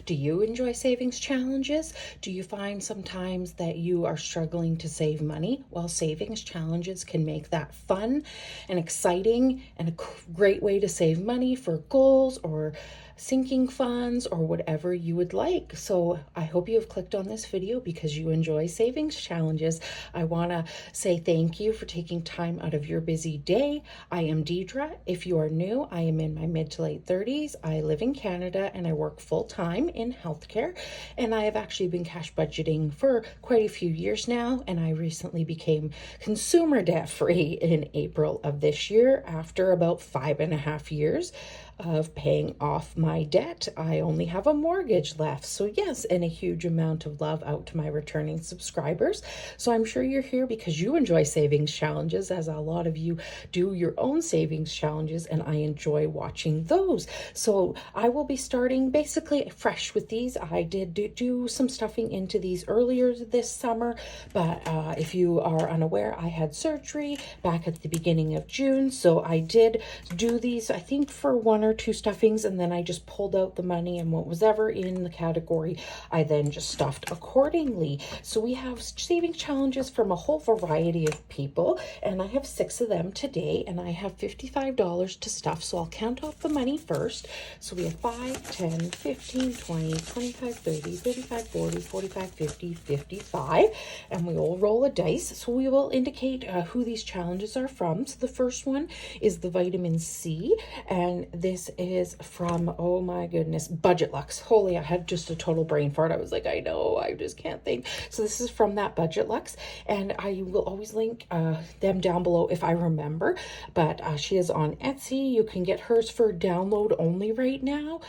Do you enjoy savings challenges? Do you find sometimes that you are struggling to save money? Well, savings challenges can make that fun and exciting and a great way to save money for goals or sinking funds or whatever you would like. So I hope you have clicked on this video because you enjoy savings challenges. I want to say thank you for taking time out of your busy day. I am Deidre. If you are new, I am in my mid to late 30s. I live in Canada and I work full time in healthcare. And I have actually been cash budgeting for quite a few years now. And I recently became consumer debt free in April of this year after about 5.5 years of paying off my debt. I only have a mortgage left. So yes, and a huge amount of love out to my returning subscribers. So I'm sure you're here because you enjoy savings challenges, as a lot of you do your own savings challenges, and I enjoy watching those. So I will be starting basically fresh with these. I did do some stuffing into these earlier this summer, but if you are unaware, I had surgery back at the beginning of June. So I did do these, I think, for 1 or 2 stuffings, and then I just pulled out the money, and what was ever in the category I then just stuffed accordingly. So we have saving challenges from a whole variety of people, and I have 6 of them today, and I have $55 to stuff. So I'll count off the money first. So we have 5, 10, 15, 20, 25, 30, 35, 40, 45, 50, 55, and we will roll a dice. So we will indicate who these challenges are from. So the first one is the vitamin C, and this is from, oh my goodness, Budget Lux. Holy, I had just a total brain fart. I was like, I know, I just can't think. So this is from that Budget Lux, and I will always link them down below if I remember, but she is on Etsy. You can get hers for download only right now.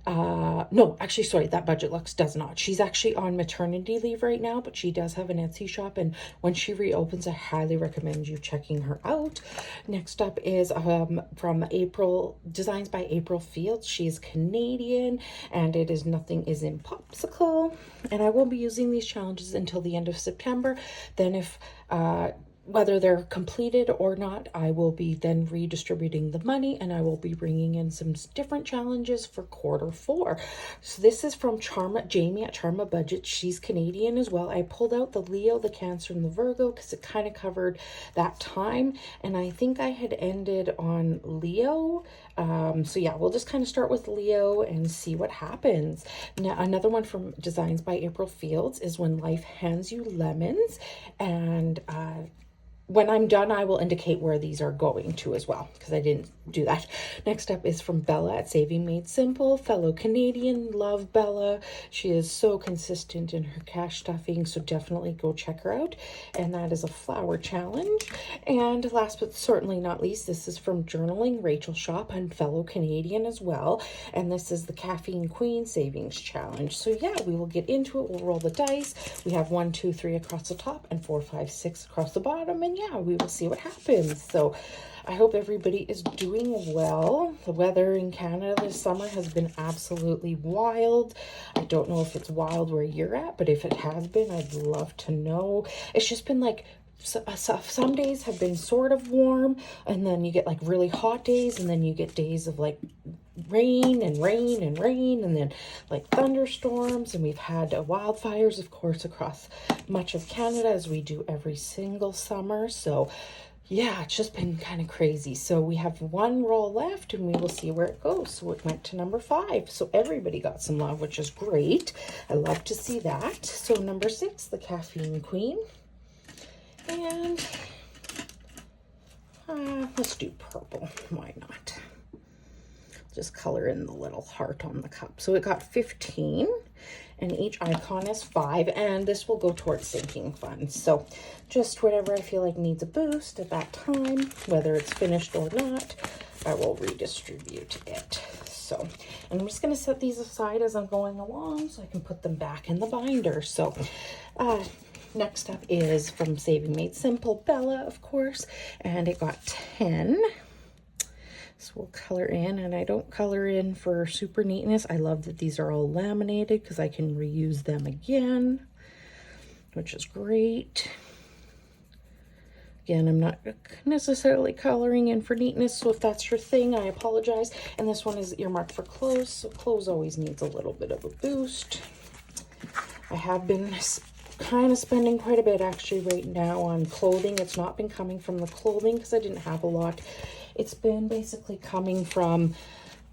No, actually, sorry, that Budget Lux does not. She's actually on maternity leave right now, but she does have an Etsy shop, and when she reopens, I highly recommend you checking her out. Next up is from April, Designs by April Fields. She's Canadian, and it is Nothing is Impossible, and I will be using these challenges until the end of September. Then if whether they're completed or not, I will be then redistributing the money, and I will be bringing in some different challenges for Q4. So this is from Jamie at Charma Budget. She's Canadian as well. I pulled out the Leo, the Cancer, and the Virgo because it kind of covered that time, and I think I had ended on Leo. So yeah, we'll just kind of start with Leo and see what happens. Now, another one from Designs by April Fields is When Life Hands You Lemons, and when I'm done, I will indicate where these are going to as well, because I didn't do that. Next up is from Bella at Saving Made Simple, fellow Canadian. Love Bella. She is so consistent in her cash stuffing, so definitely go check her out. And that is a flower challenge. And last but certainly not least, this is from Journaling Rachel Shop, and fellow Canadian as well. And this is the Caffeine Queen Savings Challenge. So yeah, we will get into it. We'll roll the dice. We have 1, 2, 3 across the top and 4, 5, 6 across the bottom. And yeah, we will see what happens. So I hope everybody is doing well. The weather in Canada this summer has been absolutely wild. I don't know if it's wild where you're at, but if it has been, I'd love to know. It's just been like, some days have been sort of warm, and then you get like really hot days, and then you get days of like rain and rain and rain, and then like thunderstorms, and we've had wildfires, of course, across much of Canada, as we do every single summer. So yeah, it's just been kind of crazy. So we have 1 roll left, and we will see where it goes. So it went to number 5. So everybody got some love, which is great. I love to see that. So number 6, the Caffeine Queen. And let's do purple. Why not? Just color in the little heart on the cup. So it got 15, and each icon is 5, and this will go towards sinking funds. So just whatever I feel like needs a boost at that time, whether it's finished or not, I will redistribute it. So, and I'm just going to set these aside as I'm going along so I can put them back in the binder. So, next up is from Saving Made Simple, Bella, of course, and it got 10. So we'll color in, and I don't color in for super neatness. I love that these are all laminated because I can reuse them again, which is great. Again, I'm not necessarily coloring in for neatness, so if that's your thing, I apologize. And this one is earmarked for clothes, so clothes always needs a little bit of a boost. I have been kind of spending quite a bit actually right now on clothing. It's not been coming from the clothing because I didn't have a lot. It's been basically coming from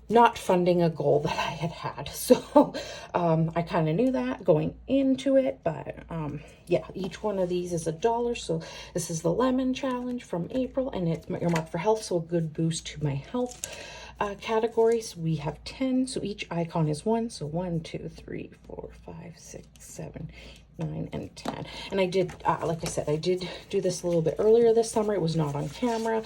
not funding a goal that I had. So I kind of knew that going into it, but yeah, each one of these is $1. So this is the lemon challenge from April, and it's earmarked for health, so a good boost to my health categories. We have 10, so each icon is 1. So 1, 2, 3, 4, 5, 6, 7, 9, and 10. And I did, like I said, I did do this a little bit earlier this summer. It was not on camera,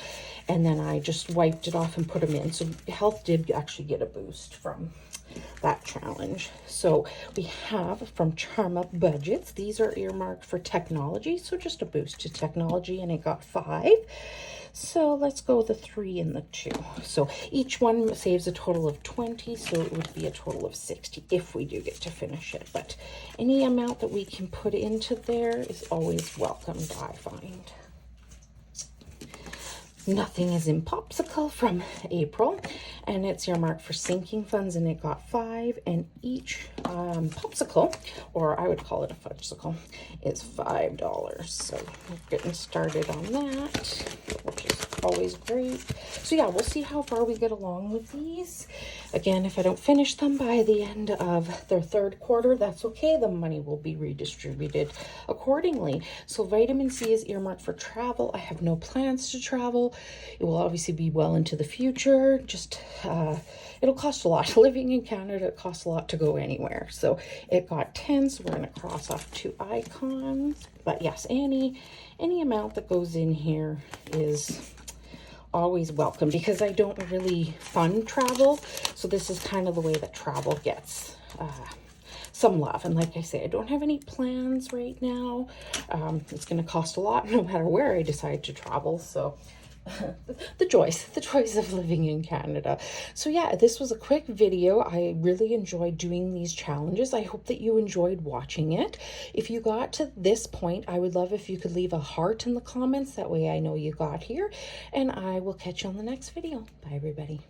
and then I just wiped it off and put them in. So health did actually get a boost from that challenge. So we have from Charm Up Budgets. These are earmarked for technology, so just a boost to technology, and it got 5. So let's go with the 3 and the 2. So each one saves a total of 20, so it would be a total of 60 if we do get to finish it. But any amount that we can put into there is always welcomed, I find. Nothing is in Popsicle from April, and it's earmarked for sinking funds, and it got 5. And each popsicle, or I would call it a fudgesicle, is $5. So we're getting started on that, which is always great. So yeah, we'll see how far we get along with these. Again, if I don't finish them by the end of their 3rd quarter, that's okay. The money will be redistributed accordingly. So vitamin C is earmarked for travel. I have no plans to travel. It will obviously be well into the future. Just it'll cost a lot. Living in Canada, it costs a lot to go anywhere. So it got 10, so we're going to cross off 2 icons. But yes, any amount that goes in here is always welcome, because I don't really fund travel. So this is kind of the way that travel gets some love. And like I say, I don't have any plans right now. It's going to cost a lot no matter where I decide to travel. So the joys of living in Canada. So yeah, this was a quick video. I really enjoyed doing these challenges. I hope that you enjoyed watching it. If you got to this point, I would love if you could leave a heart in the comments. That way I know you got here, and I will catch you on the next video. Bye everybody.